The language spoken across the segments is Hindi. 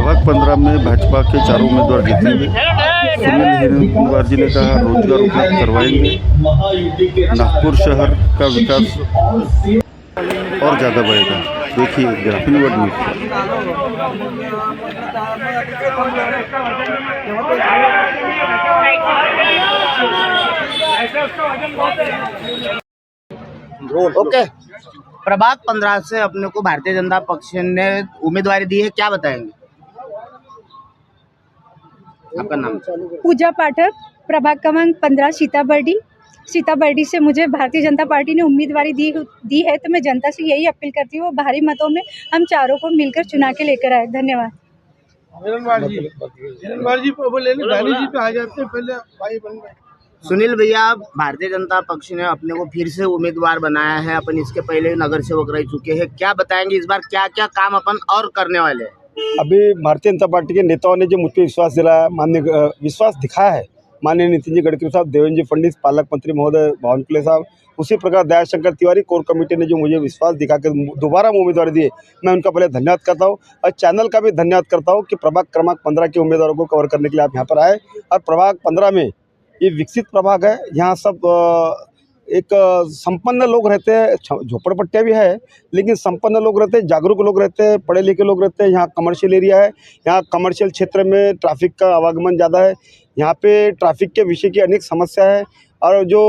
प्रभाग 15 में भाजपा के चारों उम्मीदवार जीतेंगे। सुनील हिरेनवार जी ने कहा रोजगार उपलब्ध करवाएंगे, नागपुर शहर का विकास और ज़्यादा बढ़ेगा। देखिए ग्रामीण वर्ड न्यूज ओके। प्रभाग 15 से अपने को भारतीय जनता पक्ष ने उम्मीदवारी दी है, क्या बताएंगे? आपका नाम? पूजा पाठक, प्रभाग क्रमांक 15 सीताबर्डी से मुझे भारतीय जनता पार्टी ने उम्मीदवारी दी है, तो मैं जनता से यही अपील करती हूँ भारी मतों में हम चारों को मिलकर चुना के लेकर आए। धन्यवाद। हिरेनवार जी बोले गांधी जी पे आ जाते हैं, पहले भाई बन गए। सुनील भैया, भारतीय जनता पक्ष ने अपने को फिर से उम्मीदवार बनाया है, अपन इसके पहले नगर सेवक रह चुके हैं, क्या बताएंगे इस बार क्या क्या काम अपन और करने वाले हैं? अभी भारतीय जनता पार्टी के नेताओं ने जो मुझ पर विश्वास दिलाया, विश्वास दिखाया है, माननीय नितिन जी गडकरी साहब, देवेंद्र जी फडणवीस, पालक मंत्री महोदय बावनकुले साहब, उसी प्रकार दयाशंकर तिवारी कोर कमेटी ने जो मुझे विश्वास दिखा के दोबारा उम्मीदवार दिए, मैं उनका पहले धन्यवाद करता हूँ और चैनल का भी धन्यवाद करता हूँ कि प्रभाग क्रमांक 15 के उम्मीदवारों को कवर करने के लिए आप यहाँ पर आए। और प्रभाग 15 में ये विकसित प्रभाग है, यहाँ सब एक संपन्न लोग रहते हैं, झोपड़पट्टियाँ भी है लेकिन संपन्न लोग रहते हैं, जागरूक लोग रहते हैं, पढ़े लिखे लोग रहते हैं। यहाँ कमर्शियल एरिया है, यहाँ कमर्शियल क्षेत्र में ट्रैफिक का आवागमन ज़्यादा है, यहाँ पे ट्रैफिक के विषय की अनेक समस्या है और जो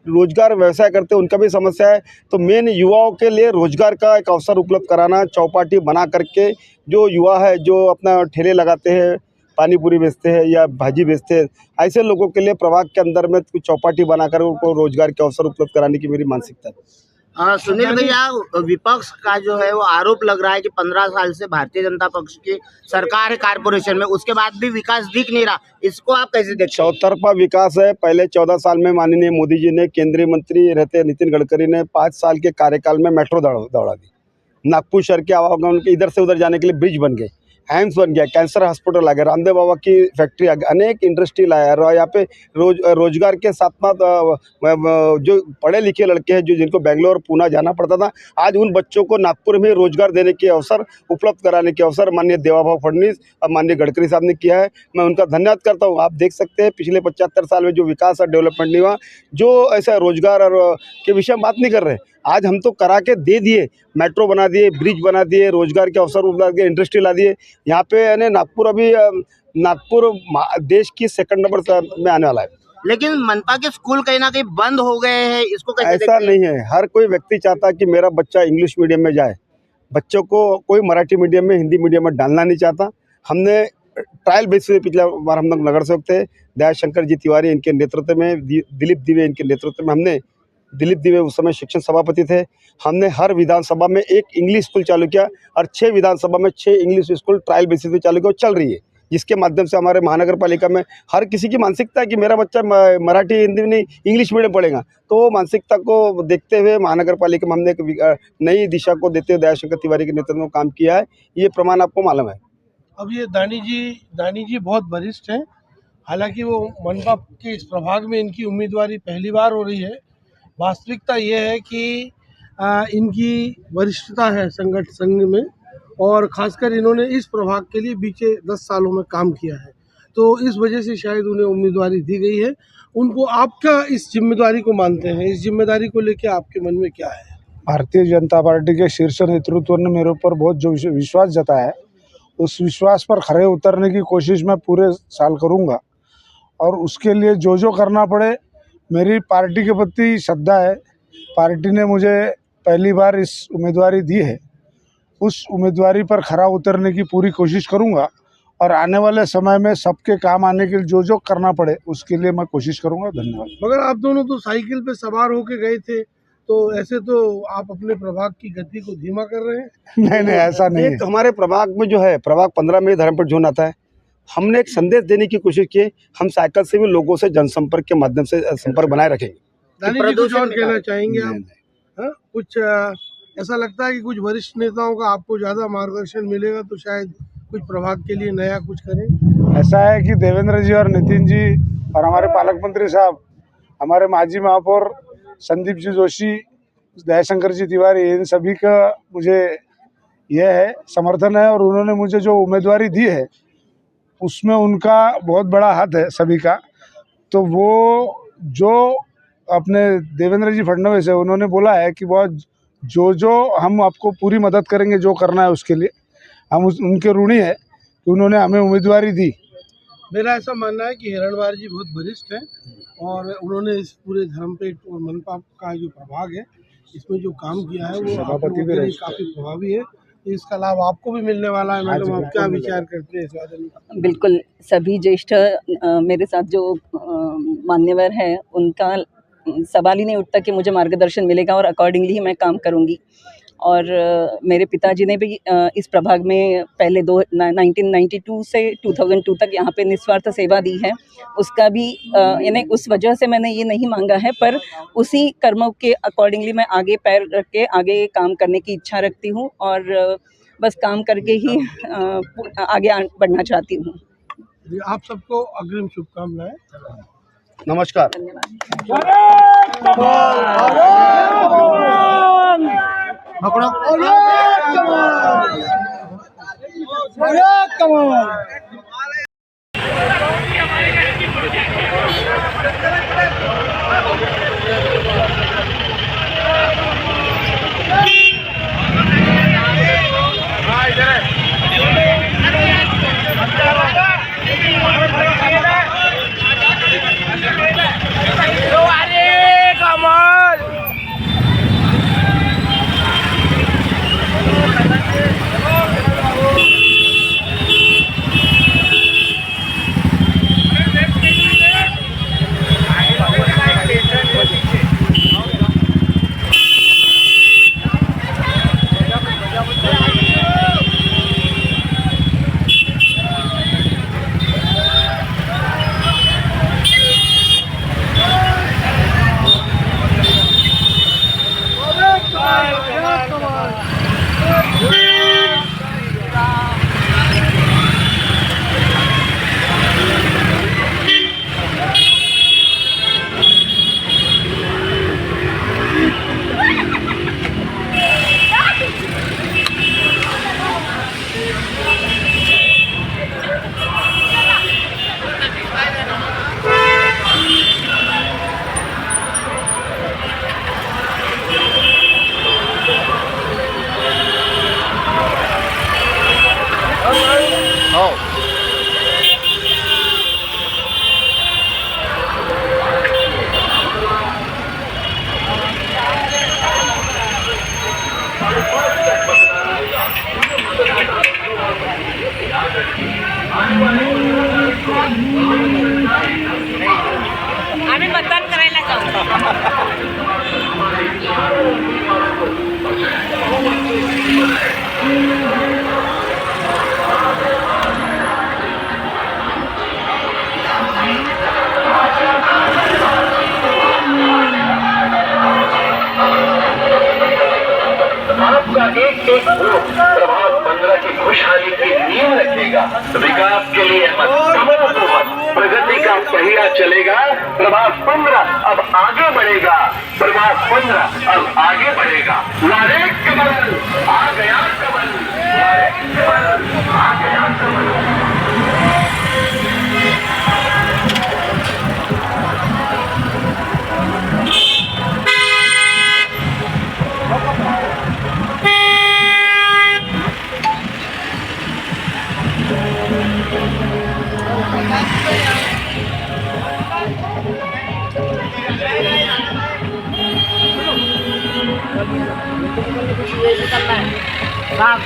रोजगार व्यवसाय करते हैं उनका भी समस्या है। तो मेन युवाओं के लिए रोजगार का एक अवसर उपलब्ध कराना, चौपाटी बना करके जो युवा है जो अपना ठेले लगाते हैं, पानी पूरी बेचते हैं या भाजी बेचते हैं, ऐसे लोगों के लिए प्रभाग के अंदर में कुछ चौपाटी बनाकर उनको रोजगार के अवसर उपलब्ध कराने की मेरी मानसिकता है। सुनील भैया, विपक्ष का जो है वो आरोप लग रहा है कि 15 साल से भारतीय जनता पक्ष की सरकार है कारपोरेशन में, उसके बाद भी विकास दिख नहीं रहा, इसको आप कैसे देखते हैं? चौतरफा विकास है। पहले 14 साल में माननीय मोदी जी ने, केंद्रीय मंत्री रहते नितिन गडकरी ने 5 साल के कार्यकाल में मेट्रो दौड़ा दी, नागपुर शहर के आवागमन के इधर से उधर जाने के लिए ब्रिज बन गए, एम्स बन गया, कैंसर हॉस्पिटल आ गया, रामदेव बाबा की फैक्ट्री आ गई, अनेक इंडस्ट्री लाया और यहाँ पे रोजगार के साथ साथ जो पढ़े लिखे लड़के हैं जो जिनको बेंगलोर पूना जाना पड़ता था, आज उन बच्चों को नागपुर में रोजगार देने के अवसर उपलब्ध कराने के अवसर माननीय देवाभाऊ फडणवीस और माननीय गडकरी साहब ने किया है। मैं उनका धन्यवाद करता हूँ। आप देख सकते हैं पिछले 75 साल में जो विकास और डेवलपमेंट नहीं हुआ, जो ऐसा रोजगार और के विषय में बात नहीं कर रहे, आज हम तो करा के दे दिए, मेट्रो बना दिए, ब्रिज बना दिए, रोजगार के अवसर उपलब्ध किए, इंडस्ट्री ला दिए। यहाँ पे यानी नागपुर देश की सेकंड नंबर में आने वाला है। लेकिन मनपा के स्कूल कहीं ना कहीं बंद हो गए हैं, इसको कैसे ऐसा नहीं है। हर कोई व्यक्ति चाहता है कि मेरा बच्चा इंग्लिश मीडियम में जाए, बच्चों को कोई मराठी मीडियम में, हिंदी मीडियम में डालना नहीं चाहता। हमने ट्रायल बेसिस पे पिछला बार हम लोग नगर सेवक थे, दयाशंकर जी तिवारी इनके नेतृत्व में, दिलीप दिवे इनके नेतृत्व में, हमने दिलीप दिवे उस समय शिक्षण सभापति थे, हमने हर विधानसभा में एक इंग्लिश स्कूल चालू किया और 6 विधानसभा में 6 इंग्लिश स्कूल ट्रायल बेसिस पे चालू किया, चल रही है, जिसके माध्यम से हमारे महानगर पालिका में हर किसी की मानसिकता है कि मेरा बच्चा मराठी हिंदी नहीं इंग्लिश मीडियम पढ़ेगा। तो मानसिकता को देखते हुए महानगर पालिका में हमने एक नई दिशा को देते हुए दयाशंकर तिवारी के नेतृत्व में काम किया है। ये प्रमाण आपको मालूम है। अब ये दानी जी बहुत वरिष्ठ हैं, हालांकि वो मनपा के इस प्रभाग में इनकी उम्मीदवारी पहली बार हो रही है। वास्तविकता ये है कि इनकी वरिष्ठता है संघ में और खासकर इन्होंने इस प्रभाग के लिए बीते 10 सालों में काम किया है, तो इस वजह से शायद उन्हें उम्मीदवारी दी गई है। उनको आप क्या इस जिम्मेदारी को मानते हैं? इस जिम्मेदारी को लेकर आपके मन में क्या है? भारतीय जनता पार्टी के शीर्ष नेतृत्व ने मेरे ऊपर बहुत जो विश्वास जताया है, उस विश्वास पर खरे उतरने की कोशिश मैं पूरे साल करूंगा और उसके लिए जो करना पड़े, मेरी पार्टी के प्रति श्रद्धा है। पार्टी ने मुझे पहली बार इस उम्मीदवारी दी है, उस उम्मीदवारी पर खरा उतरने की पूरी कोशिश करूंगा और आने वाले समय में सबके काम आने के लिए जो करना पड़े उसके लिए मैं कोशिश करूंगा। धन्यवाद। मगर आप दोनों तो साइकिल पे सवार होके गए थे, तो ऐसे तो आप अपने प्रभाग की गति को धीमा कर रहे हैं। नहीं ऐसा नहीं है। तो हमारे प्रभाग में जो है, प्रभाग 15 में धर्मपुर जोन आता है, हमने एक संदेश देने की कोशिश की। हम साइकिल से भी लोगों से जनसंपर्क के माध्यम से संपर्क बनाए रखेंगे। दानी जी कुछ और कहना चाहेंगे आप? हाँ, कुछ ऐसा लगता है कि कुछ वरिष्ठ नेताओं का आपको ज़्यादा मार्गदर्शन मिलेगा तो शायद कुछ प्रभाग के लिए नया कुछ करें। ऐसा है कि देवेंद्र जी और नितिन जी और हमारे पालक मंत्री साहब, हमारे माजी महापौर संदीप जी जोशी, दयाशंकर जी तिवारी, इन सभी का मुझे यह है, समर्थन है। और उन्होंने मुझे जो उम्मीदवारी दी है उसमें उनका बहुत बड़ा हाथ है सभी का। तो वो जो अपने देवेंद्र जी फडणवीस है, उन्होंने बोला है कि बहुत जो हम आपको पूरी मदद करेंगे, जो करना है उसके लिए हम उनके ऋणी है कि उन्होंने हमें उम्मीदवारी दी। मेरा ऐसा मानना है कि हिरणवार जी बहुत वरिष्ठ हैं और उन्होंने इस पूरे धर्मपेट और मनपा का जो प्रभाग है इसमें जो काम किया है वो सभापति भी रहे। काफ़ी प्रभावी है। तो इसका लाभ आपको भी मिलने वाला है। मैडम, आप क्या विचार करते हैं इस बारे में? बिल्कुल, सभी ज्येष्ठ मेरे साथ जो मान्यवर हैं उनका सवाल ही नहीं उठता कि मुझे मार्गदर्शन मिलेगा और अकॉर्डिंगली ही मैं काम करूंगी। और मेरे पिताजी ने भी इस प्रभाग में पहले 1992 से 2002 तक यहाँ पे निस्वार्थ सेवा दी है। उसका भी यानी उस वजह से मैंने ये नहीं मांगा है, पर उसी कर्मों के अकॉर्डिंगली मैं आगे पैर रख के आगे काम करने की इच्छा रखती हूँ और बस काम करके ही आगे बढ़ना चाहती हूँ। आप सबको अग्रिम शुभकामनाएं। नमस्कार। आम्ही मतदान करायला जाऊ। आपका एक एक वोट प्रभात 15 की खुशहाली की नींव रखेगा। विकास के लिए मत, कमल को मत, प्रगति का पहिया चलेगा। प्रभात 15 अब आगे बढ़ेगा। प्रभात 15 अब आगे बढ़ेगा। लारे कमल आ गया, कमल लारे कमल आ गया, कमल। साहब